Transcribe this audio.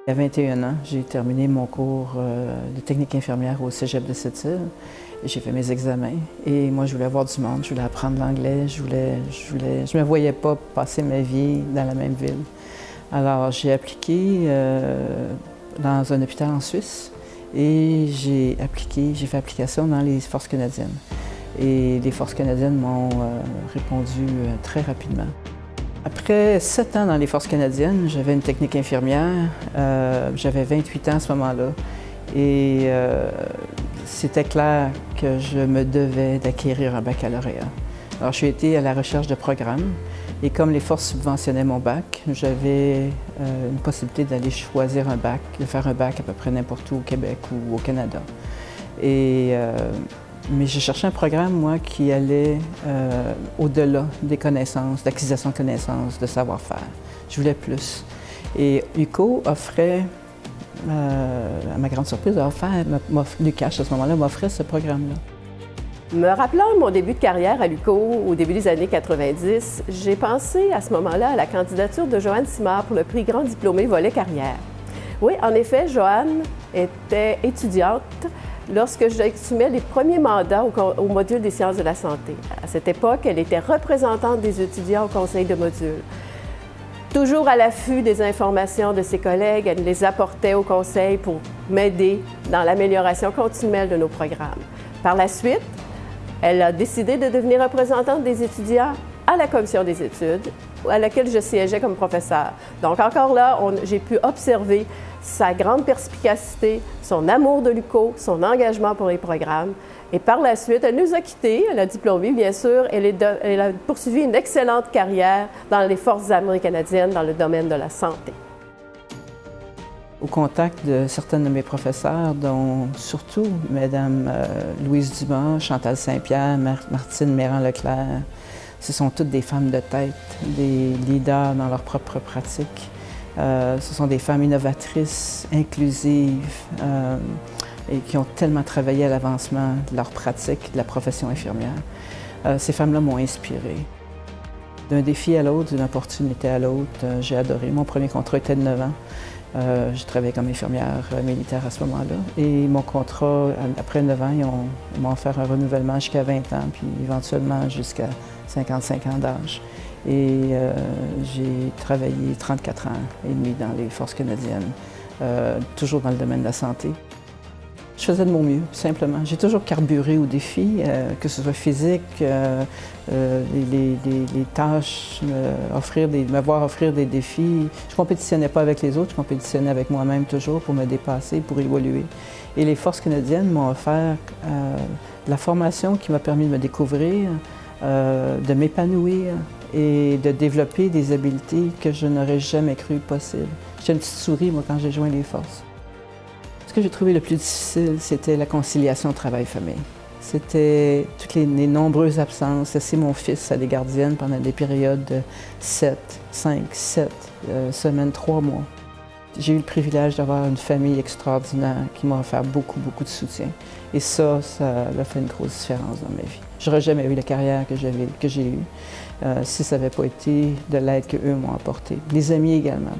À 21 ans, j'ai terminé mon cours de technique infirmière au Cégep de Sept-Îles. J'ai fait mes examens et moi, je voulais voir du monde, je voulais apprendre l'anglais, je me voyais pas passer ma vie dans la même ville. Alors, j'ai appliqué dans un hôpital en Suisse et j'ai fait application dans les Forces canadiennes. Et les Forces canadiennes m'ont répondu très rapidement. Après 7 ans dans les Forces canadiennes, j'avais une technique infirmière. J'avais 28 ans à ce moment-là. Et c'était clair que je me devais d'acquérir un baccalauréat. Alors, je suis été à la recherche de programmes. Et comme les Forces subventionnaient mon bac, j'avais une possibilité d'aller choisir un bac, de faire un bac à peu près n'importe où au Québec ou au Canada. Mais j'ai cherché un programme, moi, qui allait au-delà des connaissances, d'acquisition de connaissances, de savoir-faire. Je voulais plus. Et UQO offrait, à ma grande surprise, l'UQACH à ce moment-là m'offrait ce programme-là. Me rappelant mon début de carrière à l'UQO au début des années 90, j'ai pensé à ce moment-là à la candidature de Joanne Simard pour le prix Grand Diplômé volet carrière. Oui, en effet, Joanne était étudiante lorsque j'assumais les premiers mandats au module des sciences de la santé. À cette époque, elle était représentante des étudiants au conseil de module. Toujours à l'affût des informations de ses collègues, elle les apportait au conseil pour m'aider dans l'amélioration continuelle de nos programmes. Par la suite, elle a décidé de devenir représentante des étudiants à la commission des études, à laquelle je siégeais comme professeur. Donc encore là, j'ai pu observer sa grande perspicacité, son amour de l'UQO, son engagement pour les programmes. Et par la suite, elle nous a quittés, elle a diplômé bien sûr, elle a poursuivi une excellente carrière dans les Forces armées canadiennes dans le domaine de la santé. Au contact de certaines de mes professeurs, dont surtout Mme Louise Dumas, Chantal Saint-Pierre, Martine Méran-Leclerc, ce sont toutes des femmes de tête, des leaders dans leur propre pratique. Ce sont des femmes innovatrices, inclusives et qui ont tellement travaillé à l'avancement de leur pratique, de la profession infirmière. Ces femmes-là m'ont inspirée. D'un défi à l'autre, d'une opportunité à l'autre, j'ai adoré. Mon premier contrat était de 9 ans. J'ai travaillé comme infirmière militaire à ce moment-là. Et mon contrat, après 9 ans, ils m'ont offert un renouvellement jusqu'à 20 ans, puis éventuellement jusqu'à 55 ans d'âge. Et j'ai travaillé 34 ans et demi dans les Forces canadiennes, toujours dans le domaine de la santé. Je faisais de mon mieux, simplement. J'ai toujours carburé aux défis, que ce soit physique, les tâches, me voir offrir des défis. Je ne compétitionnais pas avec les autres, je compétitionnais avec moi-même toujours pour me dépasser, pour évoluer. Et les Forces canadiennes m'ont offert la formation qui m'a permis de me découvrir, de m'épanouir et de développer des habiletés que je n'aurais jamais cru possibles. J'étais une petite souris, moi, quand j'ai joint les Forces. Ce que j'ai trouvé le plus difficile, c'était la conciliation travail-famille. C'était toutes les nombreuses absences, laisser mon fils à des gardiennes pendant des périodes de 7 semaines, 3 mois. J'ai eu le privilège d'avoir une famille extraordinaire qui m'a offert beaucoup, beaucoup de soutien. Et ça a fait une grosse différence dans ma vie. Je n'aurais jamais eu la carrière que j'ai eue si ça n'avait pas été de l'aide qu'eux m'ont apportée. Les amis également.